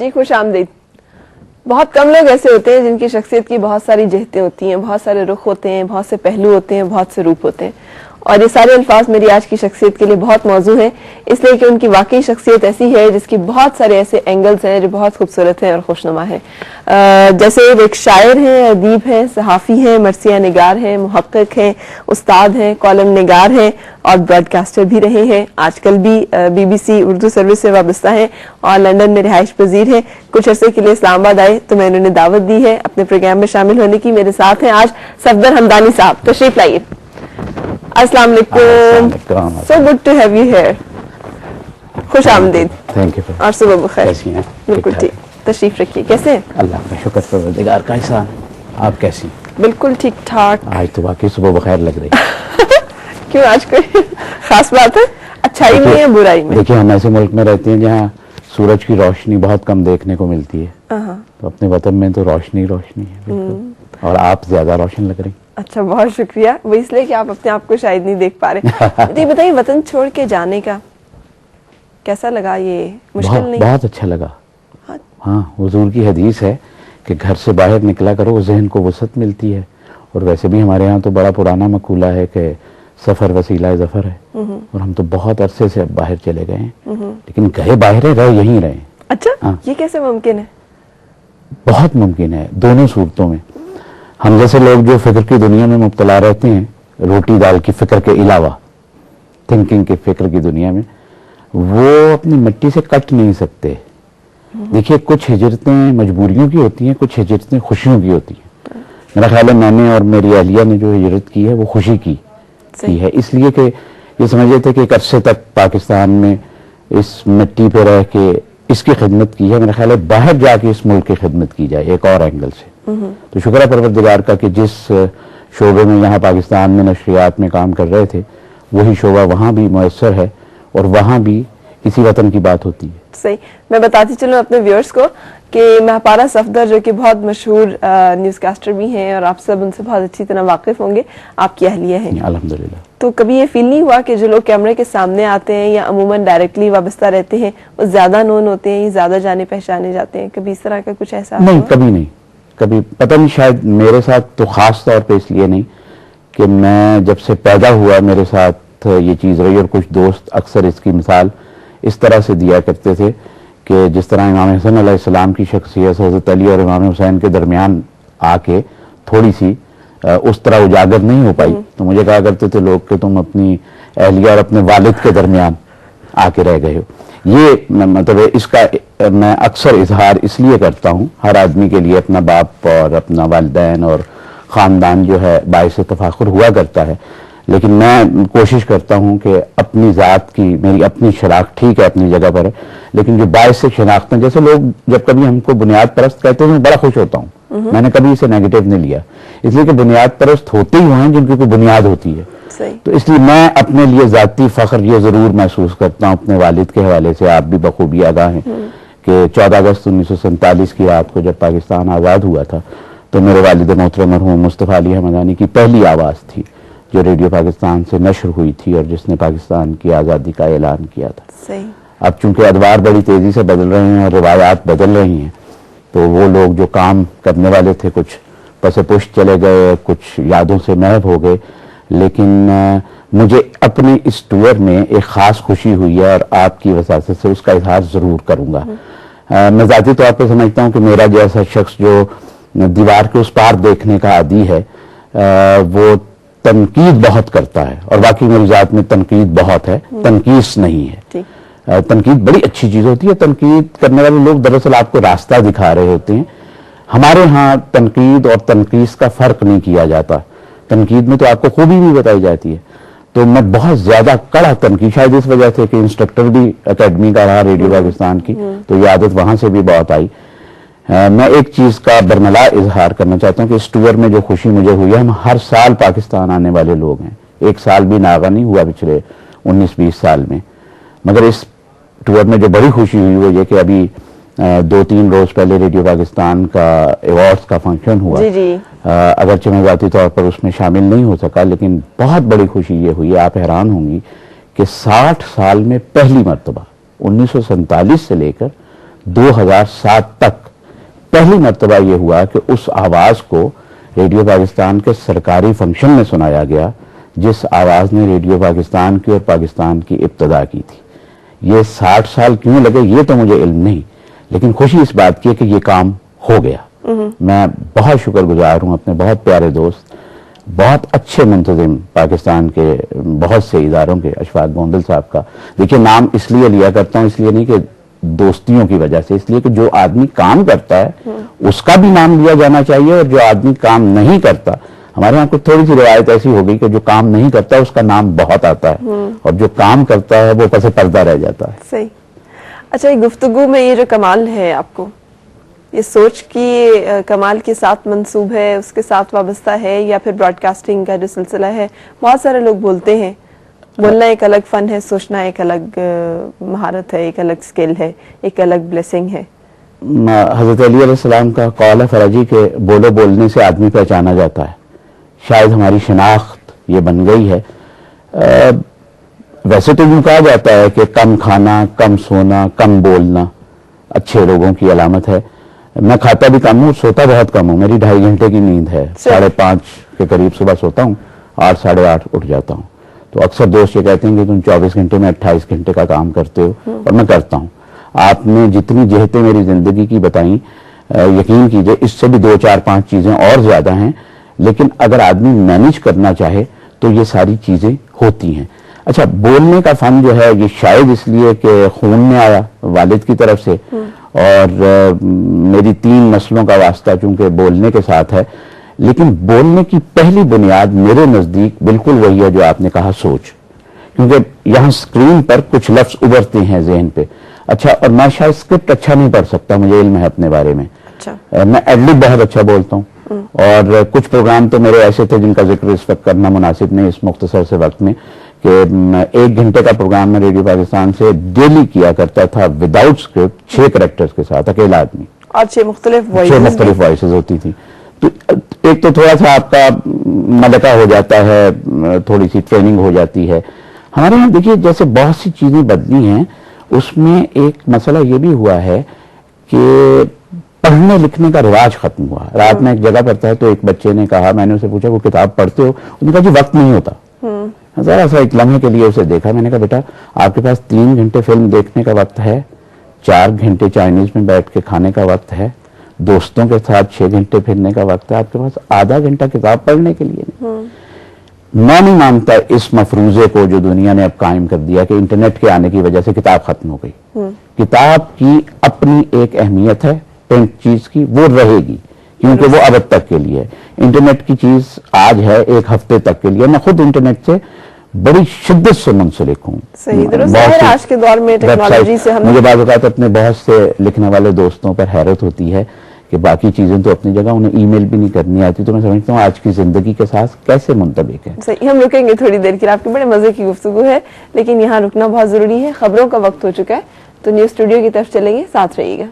جی خوش آمدید. بہت کم لوگ ایسے ہوتے ہیں جن کی شخصیت کی بہت ساری جہتیں ہوتی ہیں, بہت سارے رخ ہوتے ہیں, بہت سے پہلو ہوتے ہیں, بہت سے روپ ہوتے ہیں, اور یہ سارے الفاظ میری آج کی شخصیت کے لیے بہت موزوں ہیں, اس لیے کہ ان کی واقعی شخصیت ایسی ہے جس کی بہت سارے ایسے اینگلز ہیں جو بہت خوبصورت ہیں اور خوشنما ہیں. جیسے ایک شاعر ہیں, ادیب ہیں, صحافی ہیں, مرثیہ نگار ہیں, محقق ہیں, استاد ہیں, کالم نگار ہیں اور براڈ کاسٹر بھی رہے ہیں. آج کل بھی BBC اردو سروس سے وابستہ ہیں اور لندن میں رہائش پذیر ہیں. کچھ عرصے کے لیے اسلام آباد آئے تو میں انہوں نے دعوت دی ہے اپنے پروگرام میں شامل ہونے کی. میرے ساتھ ہیں آج صفدر حمدانی صاحب, تشریف لائیے. السلام علیکم, so good to have you here. خوش آمدید. Thank you. اور صبح بخیر. کیسی ہیں؟ بالکل ٹھیک, تشریف رکھیے. کیسے ہیں؟ اللہ کا شکر پروردگار کا احسان. آپ کیسی؟ بالکل ٹھیک ٹھاک. آج تو واقعی صبح بخیر لگ رہی ہے. کیوں, آج کوئی خاص بات ہے؟ اچھائی میں یا برائی میں؟ دیکھیے, ہم ایسے ملک میں رہتے ہیں جہاں سورج کی روشنی بہت کم دیکھنے کو ملتی ہے, تو اپنے وطن میں تو روشنی روشنی ہے بالکل, اور آپ زیادہ روشن لگ رہی. اچھا, بہت شکریہ. وہ اس لیے کہ آپ اپنے آپ کو شاید نہیں دیکھ پا رہے. یہ بتائیے, وطن چھوڑ کے جانے کا کیسا لگا؟ یہ مشکل نہیں؟ بہت اچھا لگا. ہاں, حضور کی حدیث ہے کہ گھر سے باہر نکلا کرو, ذہن کو وسعت ملتی ہے. اور ویسے بھی ہمارے ہاں تو بڑا پرانا مقولہ ہے کہ سفر وسیلہ ظفر ہے, اور ہم تو بہت عرصے سے باہر چلے گئے ہیں, لیکن گئے باہر رہے یہیں رہے. اچھا, یہ کیسے ممکن ہے؟ بہت ممکن ہے, دونوں صورتوں میں. ہم جیسے لوگ جو فکر کی دنیا میں مبتلا رہتے ہیں, روٹی دال کی فکر کے علاوہ تھنکنگ کی فکر کی دنیا میں, وہ اپنی مٹی سے کٹ نہیں سکتے. دیکھیے, کچھ ہجرتیں مجبوریوں کی ہوتی ہیں, کچھ ہجرتیں خوشیوں کی ہوتی ہیں. میرا خیال ہے میں نے اور میری اہلیہ نے جو ہجرت کی ہے وہ خوشی کی ہے, اس لیے کہ یہ سمجھے تھے کہ ایک عرصے تک پاکستان میں اس مٹی پہ رہ کے اس کی خدمت کی ہے. میرا خیال ہے باہر جا کے اس ملک کی خدمت کی جائے ایک اور اینگل سے. تو شکر ہے پروردگار کا کہ جس شعبے میں یہاں پاکستان میں نشریات میں کام کر رہے تھے, وہی شعبہ وہاں بھی میسر ہے, اور وہاں بھی اسی وطن کی بات ہوتی ہے. صحیح. میں بتاتی چلوں اپنے ویورز کو کہ مہپارہ صفدر جو کہ بہت مشہور نیوز کاسٹر بھی ہیں, اور آپ سب ان سے بہت اچھی طرح واقف ہوں گے, آپ کی اہلیہ ہیں. الحمدللہ. تو کبھی یہ فیل نہیں ہوا کہ جو لوگ کیمرے کے سامنے آتے ہیں یا عموماً ڈائریکٹلی وابستہ رہتے ہیں وہ زیادہ نون ہوتے ہیں, زیادہ جانے پہچانے جاتے ہیں؟ کبھی اس طرح کا کچھ ایسا؟ نہیں, کبھی نہیں. کبھی پتہ نہیں, شاید میرے ساتھ تو خاص طور پہ اس لیے نہیں کہ میں جب سے پیدا ہوا میرے ساتھ یہ چیز رہی, اور کچھ دوست اکثر اس کی مثال اس طرح سے دیا کرتے تھے کہ جس طرح امام حسن علیہ السلام کی شخصیت حضرت علی اور امام حسین کے درمیان آ کے تھوڑی سی اس طرح اجاگر نہیں ہو پائی, تو مجھے کہا کرتے تھے لوگ کہ تم اپنی اہلیہ اور اپنے والد کے درمیان آ کے رہ گئے ہو. یہ مطلب اس کا میں اکثر اظہار اس لیے کرتا ہوں, ہر آدمی کے لیے اپنا باپ اور اپنا والدین اور خاندان جو ہے باعث تفاخر ہوا کرتا ہے, لیکن میں کوشش کرتا ہوں کہ اپنی ذات کی میری اپنی شناخت ٹھیک ہے اپنی جگہ پر ہے, لیکن جو باعث سے شناخت ہیں, جیسے لوگ جب کبھی ہم کو بنیاد پرست کہتے ہیں میں بڑا خوش ہوتا ہوں. میں نے کبھی اسے نیگیٹو نہیں لیا, اس لیے کہ بنیاد پرست ہوتے ہی ہیں جن کی کوئی بنیاد ہوتی ہے. تو اس لیے میں اپنے لیے ذاتی فخر یہ ضرور محسوس کرتا ہوں اپنے والد کے حوالے سے. آپ بھی بخوبی آگاہ ہیں کہ 14 اگست 1947 کی رات کو جب پاکستان آزاد ہوا تھا تو میرے والد محترم مرحوم مصطفیٰ علی حمدانی کی پہلی آواز تھی جو ریڈیو پاکستان سے نشر ہوئی تھی اور جس نے پاکستان کی آزادی کا اعلان کیا تھا. اب چونکہ ادوار بڑی تیزی سے بدل رہے ہیں اور روایات بدل رہی ہیں, تو وہ لوگ جو کام کرنے والے تھے کچھ پس پشت چلے گئے, کچھ یادوں سے محو ہو گئے, لیکن مجھے اپنے اس ٹور میں ایک خاص خوشی ہوئی ہے اور آپ کی وساطت سے اس کا اظہار ضرور کروں گا. میں ذاتی طور پہ سمجھتا ہوں کہ میرا جیسا شخص جو دیوار کے اس پار دیکھنے کا عادی ہے وہ تنقید بہت کرتا ہے, اور واقعی میری ذات میں تنقید بہت ہے, تنقیص نہیں ہے. تنقید بڑی اچھی چیز ہوتی ہے. تنقید کرنے والے لوگ دراصل آپ کو راستہ دکھا رہے ہوتے ہیں. ہمارے ہاں تنقید اور تنقیص کا فرق نہیں کیا جاتا. تنقید میں تو آپ کو خوبی بھی بتائی جاتی ہے. تو میں بہت زیادہ کڑا تنقید, شاید اس وجہ سے کہ انسٹرکٹر بھی اکیڈمی کا رہا ریڈیو پاکستان کی, تو یہ عادت وہاں سے بھی بہت آئی. میں ایک چیز کا برملا اظہار کرنا چاہتا ہوں کہ اس ٹور میں جو خوشی مجھے ہوئی ہے, ہم ہر سال پاکستان آنے والے لوگ ہیں, ایک سال بھی ناغہ نہیں ہوا پچھلے 19-20 سال میں. مگر اس ٹور میں جو بڑی خوشی ہوئی وہ یہ کہ ابھی 2-3 روز پہلے ریڈیو پاکستان کا ایوارڈز کا فنکشن ہوا. اگرچہ میں ذاتی طور پر اس میں شامل نہیں ہو سکا, لیکن بہت بڑی خوشی یہ ہوئی, آپ حیران ہوں گی کہ 60 سال میں پہلی مرتبہ 1947 سے لے کر 2007 تک پہلی مرتبہ یہ ہوا کہ اس آواز کو ریڈیو پاکستان کے سرکاری فنکشن میں سنایا گیا جس آواز نے ریڈیو پاکستان کی اور پاکستان کی ابتدا کی تھی. یہ 60 سال کیوں لگے یہ تو مجھے علم نہیں، لیکن خوشی اس بات کی ہے کہ یہ کام ہو گیا. میں بہت شکر گزار ہوں اپنے بہت پیارے دوست، بہت اچھے منتظم پاکستان کے بہت سے اداروں کے، اشفاق گوندل صاحب کا. دیکھیے نام اس لیے لیا کرتا ہوں، اس لیے نہیں کہ دوستیوں کی وجہ سے، اس لیے کہ جو آدمی کام کرتا ہے اس کا بھی نام لیا جانا چاہیے، اور جو آدمی کام نہیں کرتا، ہمارے یہاں کچھ تھوڑی سی روایت ایسی ہو گئی کہ جو کام نہیں کرتا اس کا نام بہت آتا ہے، اور جو کام کرتا ہے وہ پس پردہ رہ جاتا ہے. صحیح. اچھا، یہ گفتگو میں یہ جو کمال ہے آپ کو، یہ سوچ کی کمال کے ساتھ منسوب ہے، اس کے ساتھ وابستہ ہے، یا پھر براڈ کاسٹنگ کا جو سلسلہ ہے؟ بہت سارے لوگ بولتے ہیں بولنا ایک الگ فن ہے، سوچنا ایک الگ مہارت ہے، ایک الگ سکل ہے، ایک الگ بلیسنگ ہے. حضرت علی علیہ السلام کا قول ہے فرجی کہ بولو بولنے سے آدمی پہچانا جاتا ہے. شاید ہماری شناخت یہ بن گئی ہے. ویسے تو یوں کہا جاتا ہے کہ کم کھانا، کم سونا، کم بولنا اچھے لوگوں کی علامت ہے. میں کھاتا بھی کم ہوں، سوتا بہت کم ہوں. میری 2.5 گھنٹے کی نیند ہے. 5:30 کے قریب صبح سوتا ہوں، 8 ساڑھے 8 اٹھ جاتا ہوں. تو اکثر دوست یہ کہتے ہیں کہ تم 24 گھنٹے میں 28 گھنٹے کا کام کرتے ہو، اور میں کرتا ہوں. آپ نے جتنی جہتیں میری زندگی کی بتائیں، یقین کیجئے اس سے بھی 2 4 5 چیزیں اور زیادہ ہیں، لیکن اگر آدمی مینیج کرنا چاہے تو یہ ساری چیزیں ہوتی ہیں. اچھا، بولنے کا فن جو ہے یہ شاید اس لیے کہ خون میں آیا والد کی طرف سے، اور میری 3 نسلوں کا واسطہ چونکہ بولنے کے ساتھ ہے. لیکن بولنے کی پہلی بنیاد میرے نزدیک بالکل وہی ہے جو آپ نے کہا، سوچ. کیونکہ یہاں سکرین پر کچھ لفظ ابھرتے ہیں ذہن پہ. اچھا، اور میں شاید اسکرپٹ اچھا نہیں پڑھ سکتا، مجھے علم ہے اپنے بارے میں. میں ایڈلب بہت اچھا بولتا ہوں، اور کچھ پروگرام تو میرے ایسے تھے جن کا ذکر اس وقت کرنا مناسب نہیں اس مختصر سے وقت میں، کہ 1 گھنٹے کا پروگرام میں ریڈیو پاکستان سے ڈیلی کیا کرتا تھا وداؤٹ اسکرپٹ، 6 کریکٹرز کے ساتھ، اکیلا آدمی، اور 6 مختلف وائسز ہوتی تھی. تو ایک تو تھوڑا سا آپ کا ملکہ ہو جاتا ہے، تھوڑی سی ٹریننگ ہو جاتی ہے. ہمارے یہاں دیکھیے جیسے بہت سی چیزیں بدلی ہیں، اس میں ایک مسئلہ یہ بھی ہوا ہے کہ پڑھنے لکھنے کا رواج ختم ہوا. رات میں ایک جگہ پڑھتا ہے تو ایک بچے نے کہا، میں نے اسے پوچھا وہ کتاب پڑھتے ہو؟ انہوں نے کہا جی وقت نہیں ہوتا. ذرا سا ایک لمحے کے لیے اسے دیکھا. میں نے کہا بیٹا آپ کے پاس 3 گھنٹے فلم دیکھنے کا وقت ہے، 4 گھنٹے چائنیز میں بیٹھ کے کھانے کا وقت ہے، دوستوں کے ساتھ 6 گھنٹے پھرنے کا وقت ہے، آپ کے پاس آدھا گھنٹہ کتاب پڑھنے کے لیے نہیں. میں نہیں مانتا اس مفروضے کو جو دنیا نے اب قائم کر دیا کہ انٹرنیٹ کے آنے کی وجہ سے کتاب ختم ہو گئی. کتاب کی اپنی ایک اہمیت ہے، پرنٹ چیز کی وہ رہے گی کیونکہ وہ ابد تک کے لیے. انٹرنیٹ کی چیز آج ہے 1 ہفتے تک کے لیے. میں خود انٹرنیٹ سے بڑی شدت سے منسلک ہوں. صحیح درست ہے. آج کے دور میں ٹیکنالوجی سے مجھے بعض اوقات اپنے بہت سے لکھنے والے دوستوں پر حیرت ہوتی ہے کہ باقی چیزیں تو اپنی جگہ، انہیں ای میل بھی نہیں کرنی آتی. تو میں سمجھتا ہوں آج کی زندگی کے ساتھ کیسے منطبق ہے. صحیح. ہم رکیں گے تھوڑی دیر کے لیے، آپ کی بڑے مزے کی گفتگو ہے، لیکن یہاں رکنا بہت ضروری ہے. خبروں کا وقت ہو چکا ہے تو نیوز اسٹوڈیو کی طرف چلیں گے، ساتھ رہیے گا.